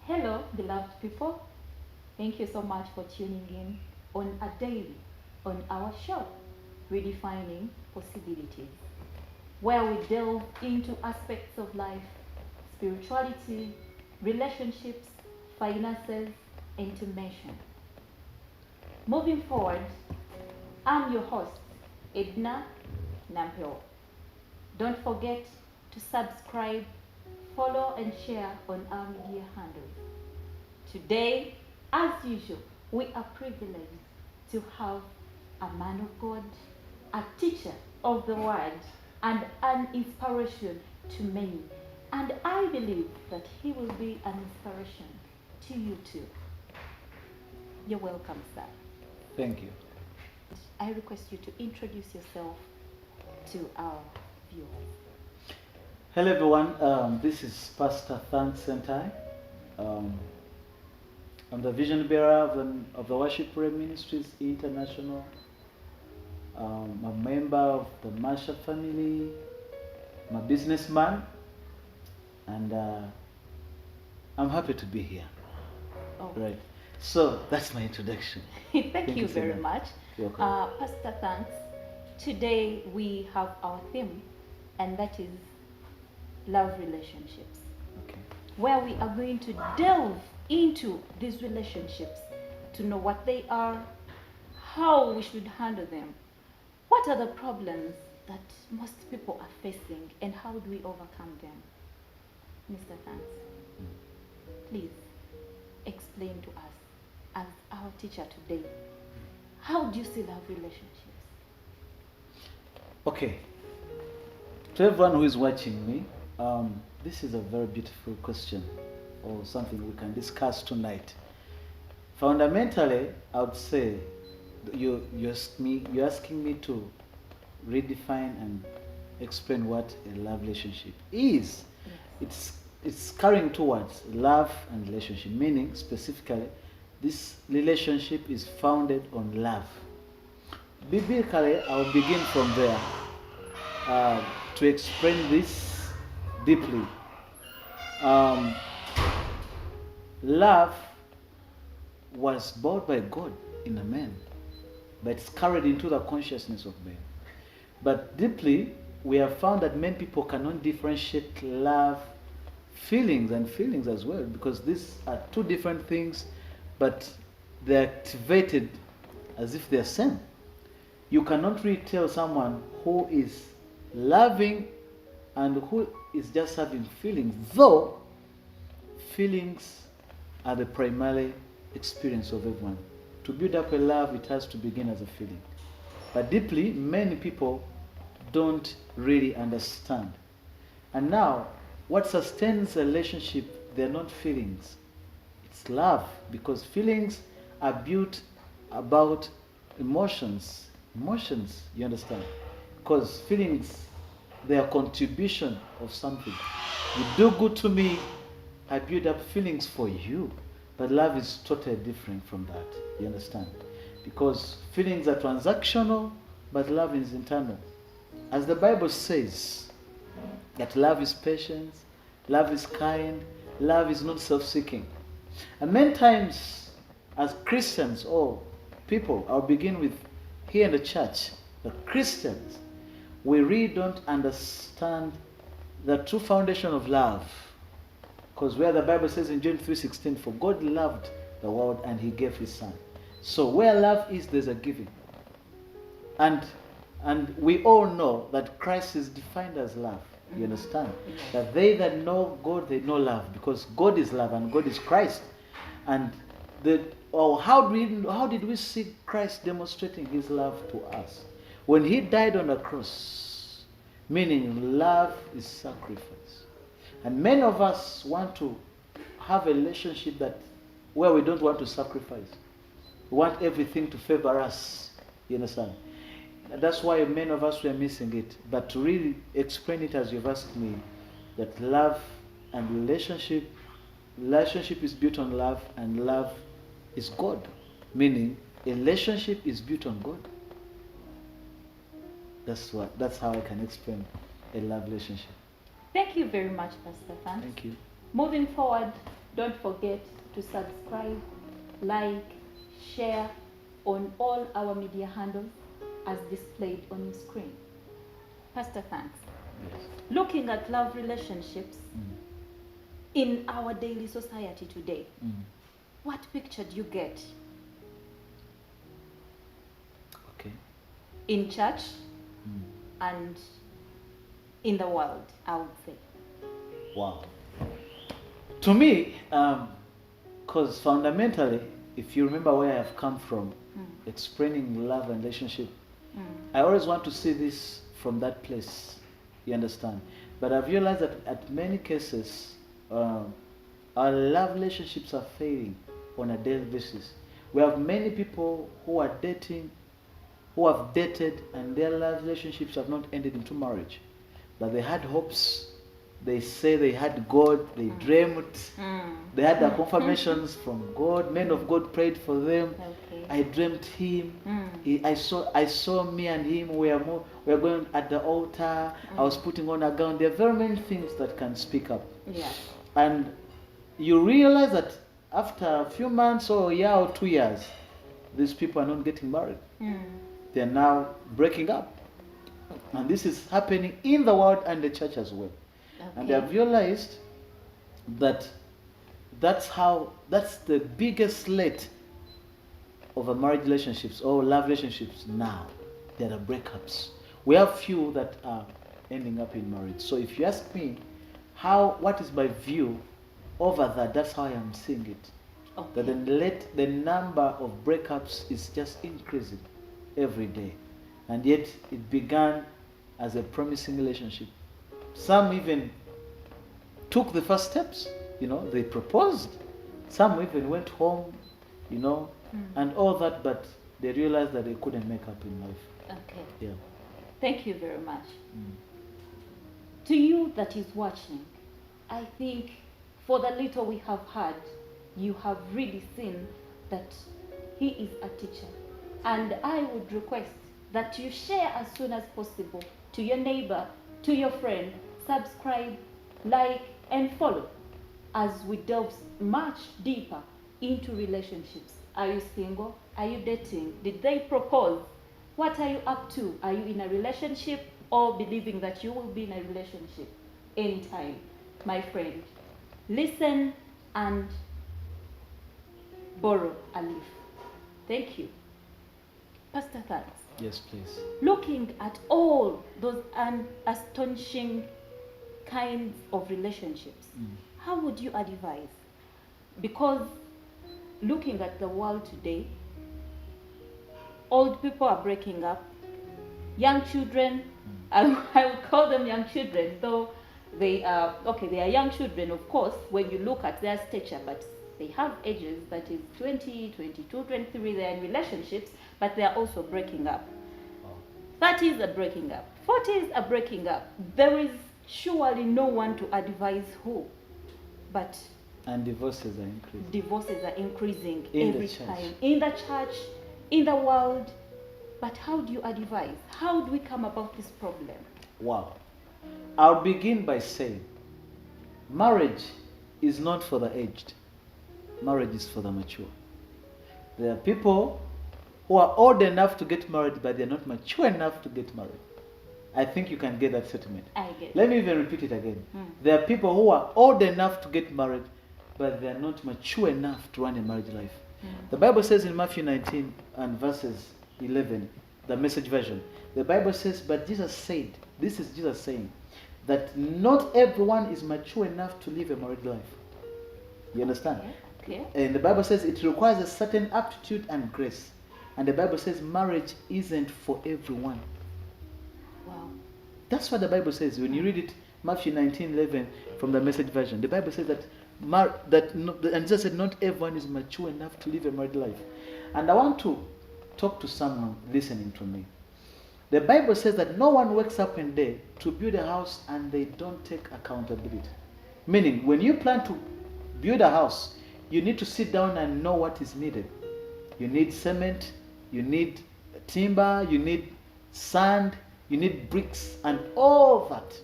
Hello, beloved people. Thank you so much for tuning in on a daily on our show, Redefining Possibilities, where we delve into aspects of life, spirituality, relationships, finances, intimation. Moving forward, I'm your host, Edna Nampio. Don't forget to subscribe, follow, and share on our media handles. Today, as usual, we are privileged to have a man of God, a teacher of the word, and an inspiration to many. And I believe that he will be an inspiration to you too. You're welcome, sir. Thank you. I request you to introduce yourself to our viewers. Hello, everyone. This is Pastor SSENTAYI. Um, I'm the vision bearer of the Worship Prayer Ministries International. I'm a member of the Marshall family. I'm a businessman, and I'm happy to be here. Oh. Right. So that's my introduction. Thank you so very much. You're welcome. Pastor, thanks. Today we have our theme, and that is love relationships, Okay. where we are going to delve into these relationships to know what they are, how we should handle them, what are the problems that most people are facing, and how do we overcome them. Mr. Thanks, please explain to us, as our teacher today, how do you see love relationships? Okay. To everyone who is watching me, this is a very beautiful question, or something we can discuss tonight. Fundamentally, I would say you're asking me to redefine and explain what a love relationship is. Yes. It's carrying towards love and relationship, meaning specifically, this relationship is founded on love. Biblically, I'll begin from there to explain this deeply. Love was brought by God in a man, but it's carried into the consciousness of man. But deeply, we have found that many people cannot differentiate love, feelings, and feelings as well, because these are two different things, but they're activated as if they're same. You cannot really tell someone who is loving and who is just having feelings, though feelings are the primary experience of everyone. To build up a love, it has to begin as a feeling. But deeply, many people don't really understand. And now, what sustains a relationship, they're not feelings. It's love, because feelings are built about emotions. Emotions, you understand? Because feelings, they are contribution of something. You do good to me, I build up feelings for you. But love is totally different from that. You understand? Because feelings are transactional, but love is internal. As the Bible says, that love is patient, love is kind, love is not self-seeking. And many times, as Christians or people, I'll begin with here in the church, the Christians, we really don't understand the true foundation of love. Because where the Bible says in John 3:16, for God loved the world and he gave his son. So where love is, there's a giving. And we all know that Christ is defined as love. You understand? That they that know God, they know love, because God is love and God is Christ. And how did we see Christ demonstrating his love to us? When he died on the cross, meaning love is sacrifice. And many of us want to have a relationship where we don't want to sacrifice. We want everything to favor us. You understand? That's why many of us were missing it. But to really explain it as you've asked me, that love and relationship is built on love, and love is God. Meaning, a relationship is built on God. That's how I can explain a love relationship. Thank you very much, Pastor Fan. Thank you. Moving forward, Don't forget to subscribe, like, share on all our media handles as displayed on your screen. Pastor, thanks. Yes. Looking at love relationships in our daily society today, what picture do you get? Okay. In church and in the world, I would say. Wow. To me, because fundamentally, if you remember where I have come from, explaining love and relationship, I always want to see this from that place. You understand? But I've realized that at many cases, our love relationships are failing on a daily basis. We have many people who are dating, who have dated, and their love relationships have not ended into marriage. But they had hopes. They say they had God, they dreamed, they had the confirmations from God. Men of God prayed for them. Okay. I dreamt him. I saw me and him. We are going at the altar. I was putting on a gown. There are very many things that can speak up. Yeah. And you realize that after a few months or a year or 2 years, these people are not getting married. They are now breaking up. And this is happening in the world and the church as well. Okay. And they have realized that that's the biggest slate of a marriage relationships or love relationships now. There are breakups. We have few that are ending up in marriage. So if you ask me what is my view over that, that's how I am seeing it. Okay. That the number of breakups is just increasing every day. And yet it began as a promising relationship. Some even took the first steps, they proposed. Some even went home, and all that, but they realized that they couldn't make up in life. Okay. Yeah. Thank you very much. To you that is watching, I think for the little we have heard, you have really seen that he is a teacher. And I would request that you share as soon as possible to your neighbor, to your friend, subscribe, like, and follow as we delve much deeper into relationships. Are you single? Are you dating? Did they propose? What are you up to? Are you in a relationship or believing that you will be in a relationship anytime? My friend, listen and borrow a leaf. Thank you. Pastor, thanks. Yes, please. Looking at all those astonishing kinds of relationships, how would you advise? Because looking at the world today, old people are breaking up, young children, I will call them young children, though they are young children, of course, when you look at their stature, but they have ages that is 20, 22, 23, they're in relationships, but they are also breaking up. 30s are breaking up. 40s are breaking up. There is surely no one to advise who. But and divorces are increasing. Divorces are increasing In every the church. time. In the church, in the world. But how do you advise? How do we come about this problem? Wow. I'll begin by saying, marriage is not for the aged. Marriage is for the mature. There are people who are old enough to get married, but they're not mature enough to get married. I think you can get that statement. I get it. Let me even repeat it again. There are people who are old enough to get married, but they're not mature enough to run a marriage life. The Bible says in Matthew 19 and verses 11, the Message version, the Bible says, but Jesus said, this is Jesus saying, that not everyone is mature enough to live a married life. You understand? Okay. And the Bible says it requires a certain aptitude and grace. And the Bible says marriage isn't for everyone. Wow. That's what the Bible says. When you read it, Matthew 19:11 from the Message version, the Bible says and Jesus said not everyone is mature enough to live a married life. And I want to talk to someone listening to me. The Bible says that no one wakes up one day to build a house and they don't take accountability. Meaning, when you plan to build a house, you need to sit down and know what is needed. You need cement, you need timber, you need sand, you need bricks, and all that.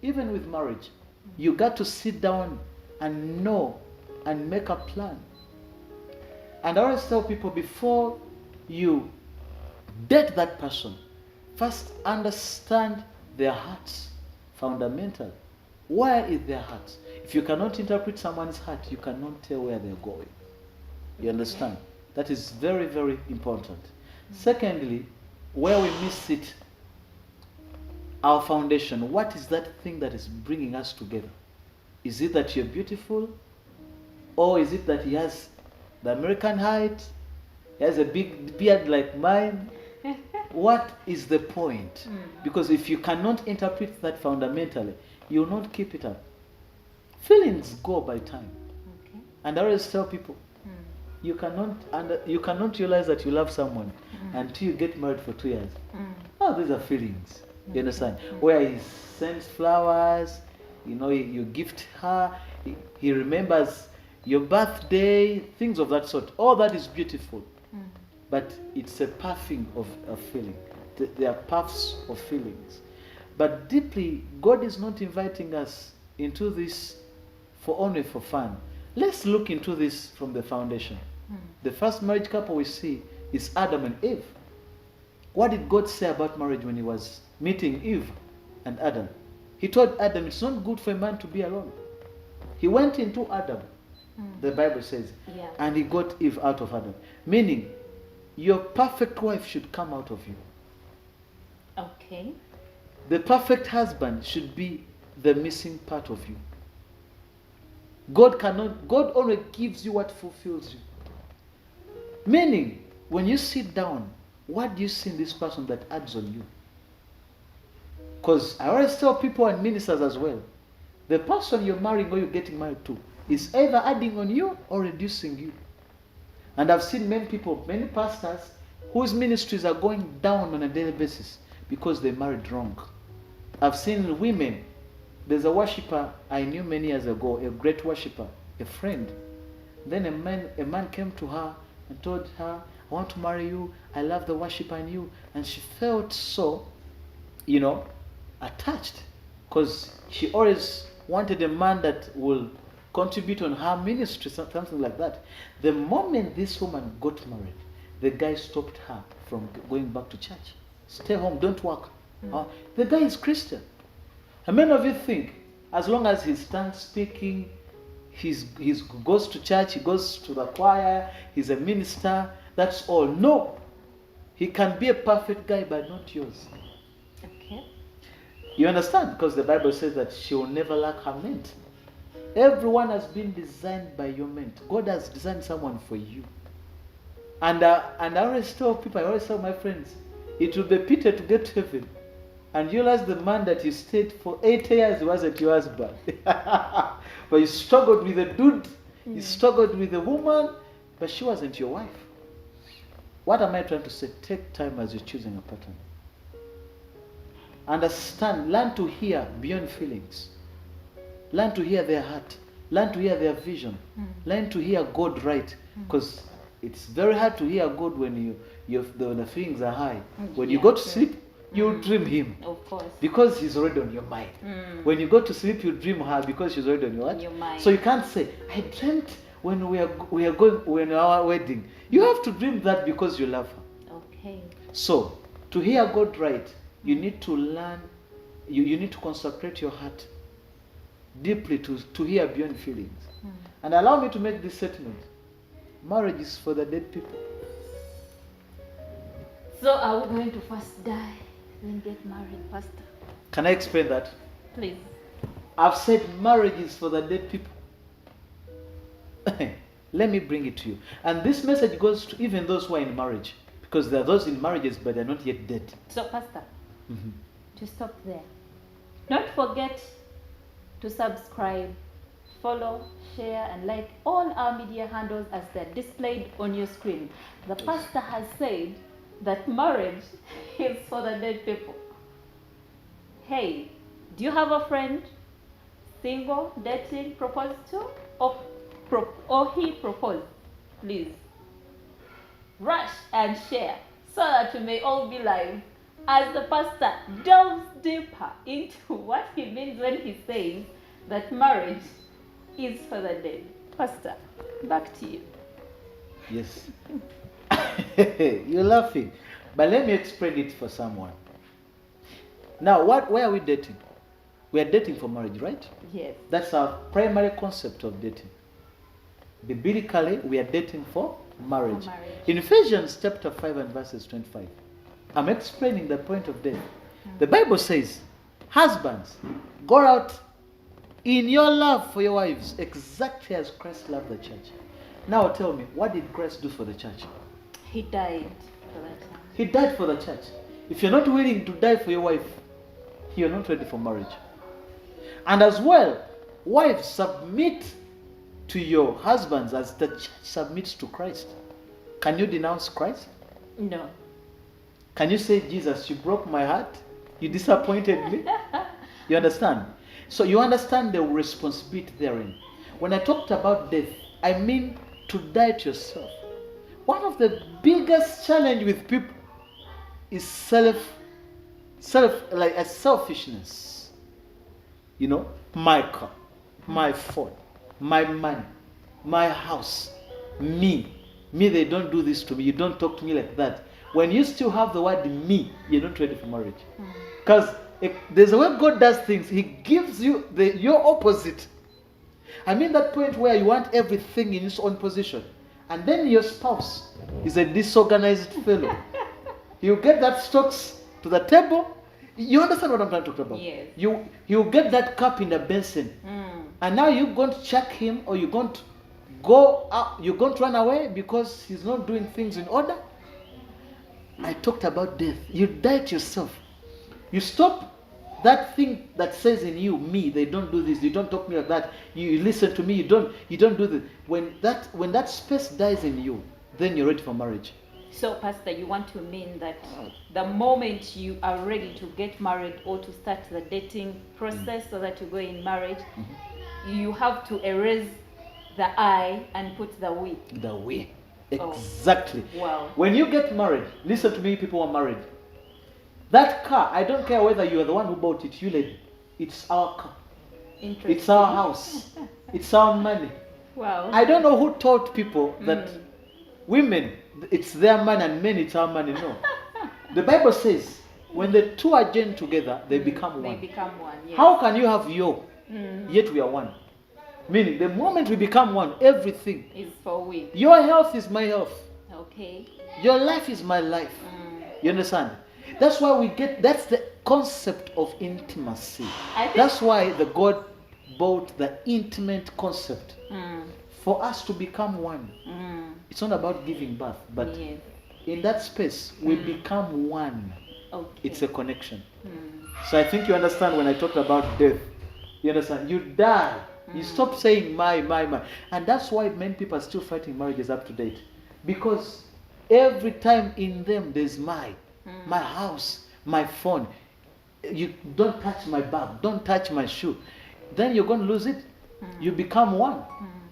Even with marriage, you got to sit down and know and make a plan. And I always tell people, before you date that person, first understand their hearts fundamentally. Where is their heart? If you cannot interpret someone's heart, you cannot tell where they're going. You understand? That is very, very important. Secondly, where we miss it, our foundation. What is that thing that is bringing us together? Is it that you're beautiful? Or is it that he has the American height? He has a big beard like mine? What is the point? Because if you cannot interpret that fundamentally, you will not keep it up. Feelings go by time. Okay. And I always tell people, you cannot realize that you love someone until you get married for 2 years. Oh, these are feelings. You understand? Where he sends flowers, you gift her, he remembers your birthday, things of that sort. All that is beautiful. But it's a pathing of a feeling. There are paths of feelings. But deeply, God is not inviting us into this only for fun. Let's look into this from the foundation. The first marriage couple we see is Adam and Eve. What did God say about marriage when he was meeting Eve and Adam? He told Adam, it's not good for a man to be alone. He went into Adam, the Bible says, and he got Eve out of Adam. Meaning, your perfect wife should come out of you. Okay. The perfect husband should be the missing part of you. God only gives you what fulfills you. Meaning, when you sit down, what do you see in this person that adds on you? Because I always tell people and ministers as well, the person you're marrying or you're getting married to is either adding on you or reducing you. And I've seen many people, many pastors, whose ministries are going down on a daily basis because they married wrong. I've seen women. There's a worshiper I knew many years ago, a great worshiper, a friend. Then a man came to her and told her, I want to marry you. I love the worship in you. And she felt so, attached. Because she always wanted a man that will contribute on her ministry, something like that. The moment this woman got married, the guy stopped her from going back to church. Stay home, don't work. The guy is Christian. And many of you think, as long as he stands speaking, he goes to church, he goes to the choir, he's a minister, that's all. No. He can be a perfect guy, but not yours. Okay. You understand? Because the Bible says that she will never lack her mate. Everyone has been designed by your mate. God has designed someone for you. And I always tell people, I always tell my friends, it will be pity to get to heaven and realize the man that you stayed for 8 years wasn't your husband. But you struggled with a dude, you struggled with a woman, but she wasn't your wife. What am I trying to say? Take time as you're choosing a partner. Understand, learn to hear beyond feelings. Learn to hear their heart. Learn to hear their vision. Learn to hear God right. Because it's very hard to hear God when the feelings are high. When you go to sleep, you dream him. Of course. Because he's already on your mind. When you go to sleep, you dream her because she's already on your your mind. So you can't say, I dreamt when when our wedding. You have to dream that because you love her. Okay. So, to hear God right, you need to learn, you need to consecrate your heart deeply to hear beyond feelings. And allow me to make this statement. Marriage is for the dead people. So are we going to first die, then get married, Pastor? Can I explain that? Please. I've said marriage is for the dead people. Let me bring it to you. And this message goes to even those who are in marriage. Because there are those in marriages, but they're not yet dead. So, Pastor, to stop there, don't forget to subscribe, follow, share, and like all our media handles as they're displayed on your screen. The pastor has said that marriage is for the dead people. Hey, do you have a friend, single, dating, proposed to, or he proposed? Please rush and share so that we may all be live as the pastor delves deeper into what he means when he says that marriage is for the dead. Pastor, back to you. Yes. You're laughing. But let me explain it for someone. Now, where are we dating? We are dating for marriage, right? Yes. That's our primary concept of dating. Biblically, we are dating for marriage. For marriage. In Ephesians chapter 5 and verses 25, I'm explaining the point of death. The Bible says, husbands, go out in your love for your wives, exactly as Christ loved the church. Now tell me, what did Christ do for the church? He died for that time. He died for the church. If you're not willing to die for your wife, you're not ready for marriage. And as well, wives, submit to your husbands as the church submits to Christ. Can you denounce Christ? No. Can you say, Jesus, you broke my heart? You disappointed me? You understand? So you understand the responsibility therein. When I talked about death, I mean to die to yourself. One of the biggest challenge with people is selfishness. You know, my car, my phone, my money, my house, me. Me, they don't do this to me. You don't talk to me like that. When you still have the word me, you're not ready for marriage. Because there's a way God does things. He gives you your opposite. I mean that point where you want everything in its own position. And then your spouse is a disorganized fellow. You get that stocks to the table. You understand what I'm trying to talk about? Yes. You get that cup in the basin. And now you're going to check him, or you're going to go out, you're going to run away because he's not doing things in order. I talked about death. You die to yourself. You stop that thing that says in you, me, they don't do this, you don't talk to me like that, you listen to me, you don't do this. When that space dies in you, then you're ready for marriage. So, Pastor, you want to mean that the moment you are ready to get married or to start the dating process so that you go in marriage, you have to erase the I and put the we. The we. Exactly. Oh. Wow. When you get married, listen to me, people who are married. That car, I don't care whether you are the one who bought it, you lady. It's our car. Interesting. It's our house. It's our money. Wow. I don't know who told people that women, it's their money, and men, it's our money. No. The Bible says, when the two are joined together, they become one. They become one, yes. How can you have your, yet we are one? Meaning, the moment we become one, everything is for we. Your health is my health. Okay. Your life is my life. You understand? That's why that's the concept of intimacy. That's why the God brought the intimate concept for us to become one. It's not about giving birth, but in that space, we become one. Okay. It's a connection. So I think you understand when I talked about death. You understand? You die. You stop saying my. And that's why many people are still fighting marriages up to date. Because every time in them there's my house, my phone. You don't touch my bag, don't touch my shoe. Then you're going to lose it. You become one.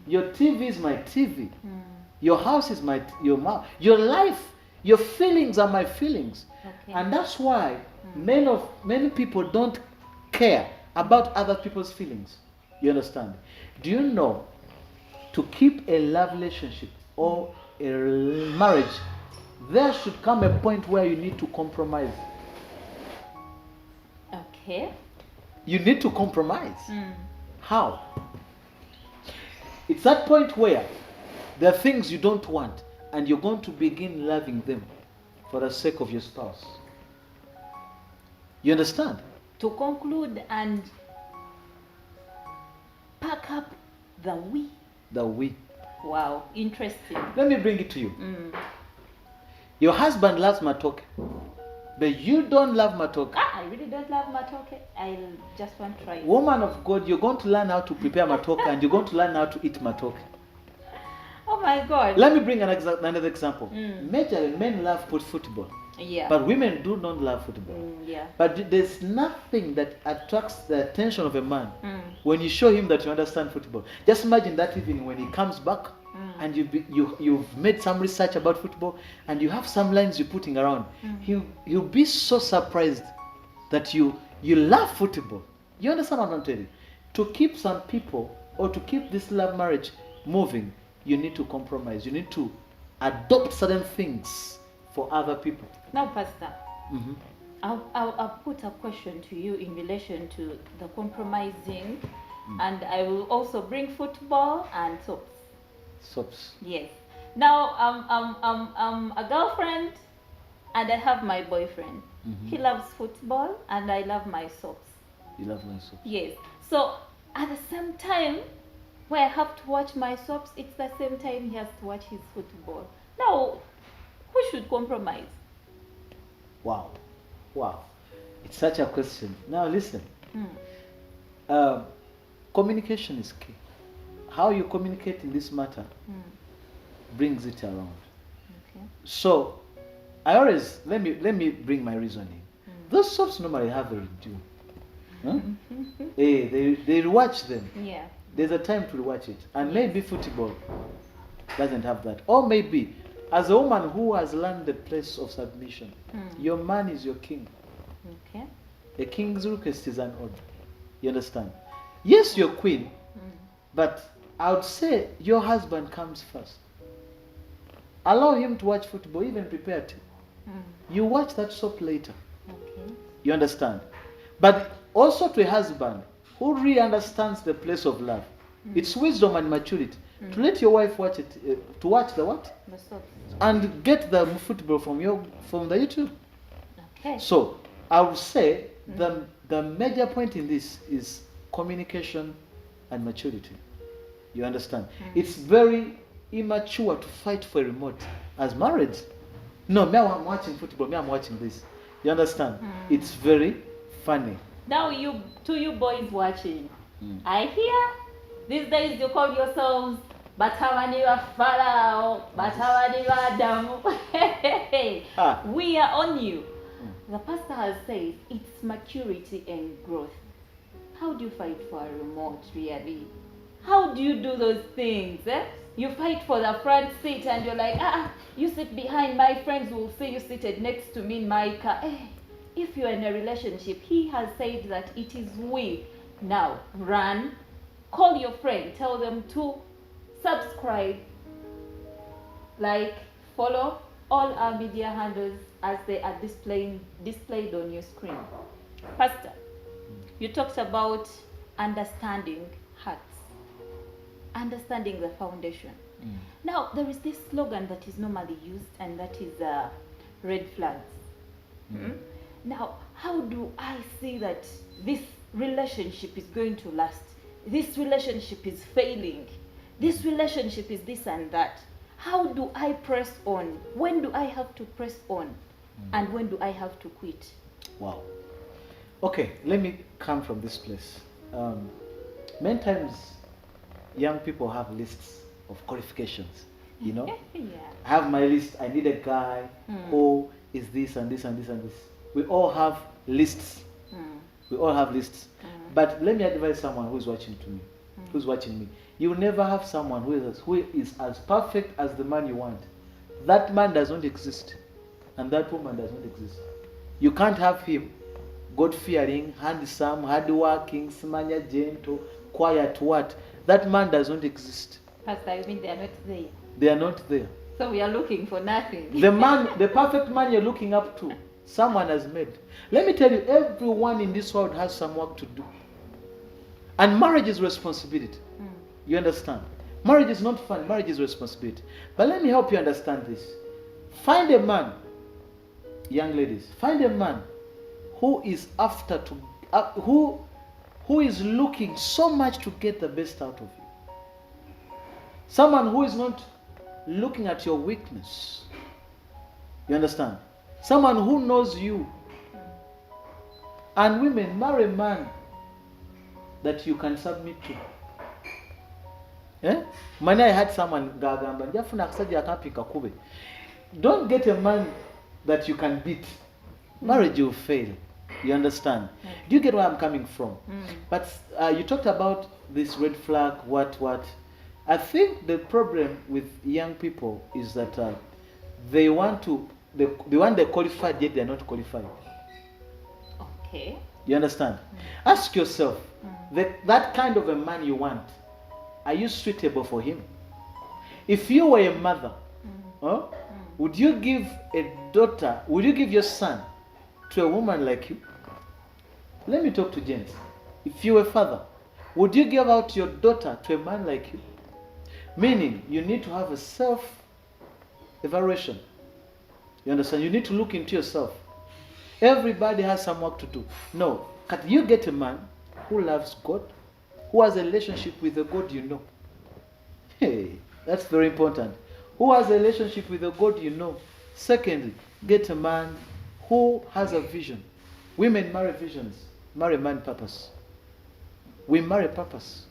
Your TV is my TV. Your house is your mouth. Your life, your feelings are my feelings. Okay. And that's why many people don't care about other people's feelings. You understand? Do you know, to keep a love relationship or a marriage, there should come a point where you need to compromise. Okay. You need to compromise. How? It's that point where there are things you don't want, and you're going to begin loving them for the sake of your spouse. You understand? To conclude and pack up the we. The we. Wow, interesting. Let me bring it to you. Your husband loves matoke, but you don't love matoke. I really don't love matoke. I just want to try it. Woman of God, you're going to learn how to prepare matoke, and you're going to learn how to eat matoke. Oh my God. Let me bring another example. Majorly, men love football. Yeah. But women do not love football. Yeah. But there's nothing that attracts the attention of a man when you show him that you understand football. Just imagine that evening when he comes back and you've made some research about football and you have some lines you're putting around. He'll be so surprised that you love football. You understand what I'm telling you? To keep some people, or to keep this love marriage, moving, you need to compromise. You need to adopt certain things for other people. Now, Pastor, Mhm. I'll put a question to you in relation to the compromising, and I will also bring football and soaps. Soaps. Yes. Now, I'm a girlfriend, and I have my boyfriend. Mhm. He loves football, and I love my soaps. You love my soaps. Yes. So at the same time, where I have to watch my soaps, it's the same time he has to watch his football. Now, who should compromise? Wow. Wow. It's such a question. Now listen. Mm. Communication is key. How you communicate in this matter Mm. brings it around. Okay. So I always let me bring my reasoning. Those soaps normally have a review. Huh? Hey, they watch them. Yeah. There's a time to watch it. And maybe football doesn't have that. Or maybe, as a woman who has learned the place of submission, your man is your king. Okay. A king's request is an order. You understand? Yes, you're queen, but I would say your husband comes first. Allow him to watch football, even prepare to. You watch that soap later. Okay. You understand? But also to a husband who really understands the place of love. It's wisdom and maturity to let your wife watch it, to watch the what? The soaps. And get the football from the YouTube. Okay. So I would say the major point in this is communication and maturity. You understand? It's very immature to fight for a remote as marriage. No, me I'm watching football, me I'm watching this. You understand? It's very funny. Now you boys watching, I hear these days you call yourselves Batabani wa Farao, Batabani wa Adamu. Ah. We are on you. The pastor has said it's maturity and growth. How do you fight for a remote really? How do you do those things? You fight for the front seat and you're like, you sit behind, my friends will see you seated next to me in my car. If you're in a relationship, he has said that it is we. Now, run, call your friend, tell them to subscribe, like, follow all our media handles as they are displayed on your screen. Pastor, you talked about understanding hearts, understanding the foundation. Now, there is this slogan that is normally used, and that is red flags. Now, how do I see that this relationship is going to last? This relationship is failing. This relationship is this and that. How do I press on? When do I have to press on? And when do I have to quit? Wow. Okay, let me come from this place. Many times, young people have lists of qualifications. You know, Yeah. I have my list. I need a guy who is this and this and this and this. We all have lists. We all have lists. But let me advise someone who's watching me. You will never have someone who is as perfect as the man you want. That man does not exist, and that woman does not exist. You can't have him God-fearing, handsome, hardworking, smanya, gentle, quiet, what? That man does not exist. Pastor, you mean they are not there? They are not there. So we are looking for nothing. The perfect man you're looking up to, someone has made. Let me tell you, everyone in this world has some work to do. And marriage is responsibility. You understand? Marriage is not fun, marriage is responsibility. But let me help you understand this. Find a man, young ladies, find a man who is who is looking so much to get the best out of you. Someone who is not looking at your weakness. You understand? Someone who knows you. And women, marry a man that you can submit to. Mani, I had someone gagamba njafuna akasajja akampika kube. Don't get a man that you can beat. Marriage will fail. You understand? Do you get where I'm coming from? But you talked about this red flag, what. I think the problem with young people is that they want they're qualified, yet they're not qualified. Okay. You understand? Ask yourself, that kind of a man you want, Are you suitable for him? If you were a mother, huh, would you give a daughter, would you give your son to a woman like you? Let me talk to gents. If you were a father, would you give out your daughter to a man like you? Meaning, you need to have a self-evaluation. You understand? You need to look into yourself. Everybody has some work to do. No. Can you get a man who loves God, who has a relationship with the God you know? Hey, that's very important. Who has a relationship with the God you know? Secondly, get a man who has a vision. Women marry visions, marry man purpose. We marry purpose.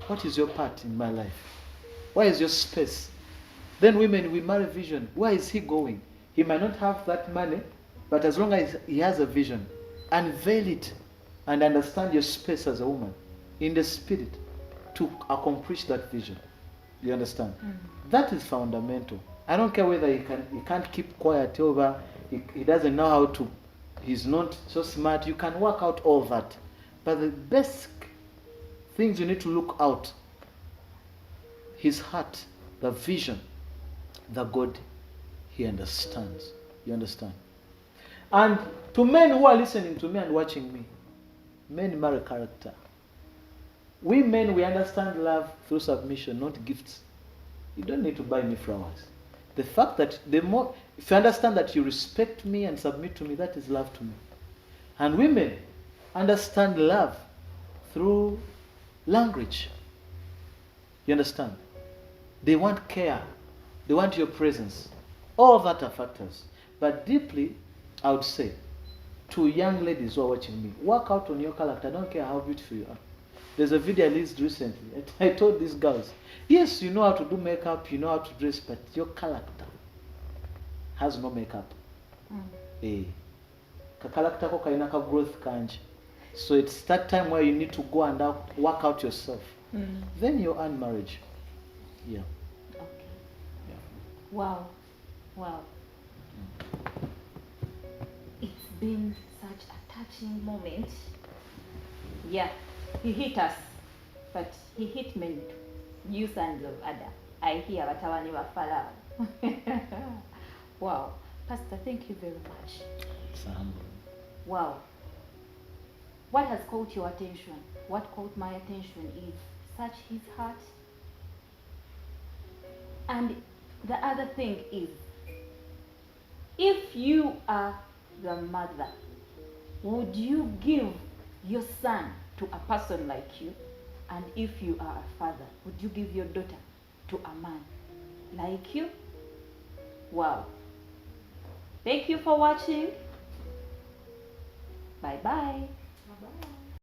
What is your part in my life? Where is your space? Then women, we marry vision. Where is he going? He might not have that money, but as long as he has a vision, unveil it and understand your space as a woman in the spirit to accomplish that vision. You understand? That is fundamental. I don't care whether he can't keep quiet over, he doesn't know how to, he's not so smart. You can work out all that. But the basic things you need to look out, his heart, the vision, the God he understands. You understand? And to men who are listening to me and watching me, men marry character. We men, we understand love through submission, not gifts. You don't need to buy me flowers. The fact that if you understand that you respect me and submit to me, that is love to me. And women understand love through language. You understand? They want care. They want your presence. All that are factors. But deeply, I would say, to young ladies who are watching me, work out on your character. I don't care how beautiful you are. There's a video I released recently. I told these girls, yes, you know how to do makeup, you know how to dress, but your character has no makeup. Ka character ko kaina ka growth kanje. So it's that time where you need to go and work out yourself. Then you earn marriage. Yeah. Okay. Yeah. Wow. Wow. It's been such a touching moment. Yeah. He hit us, but he hit many. You sons of Adam. I hear Watawani wa Pharaoh. Wow. Pastor, thank you very much. Wow. What has caught your attention? What caught my attention is such his heart. And the other thing is, if you are the mother, would you give your son to a person like you? And if you are a father, would you give your daughter to a man like you? Wow. Thank you for watching. Bye-bye. Bye-bye.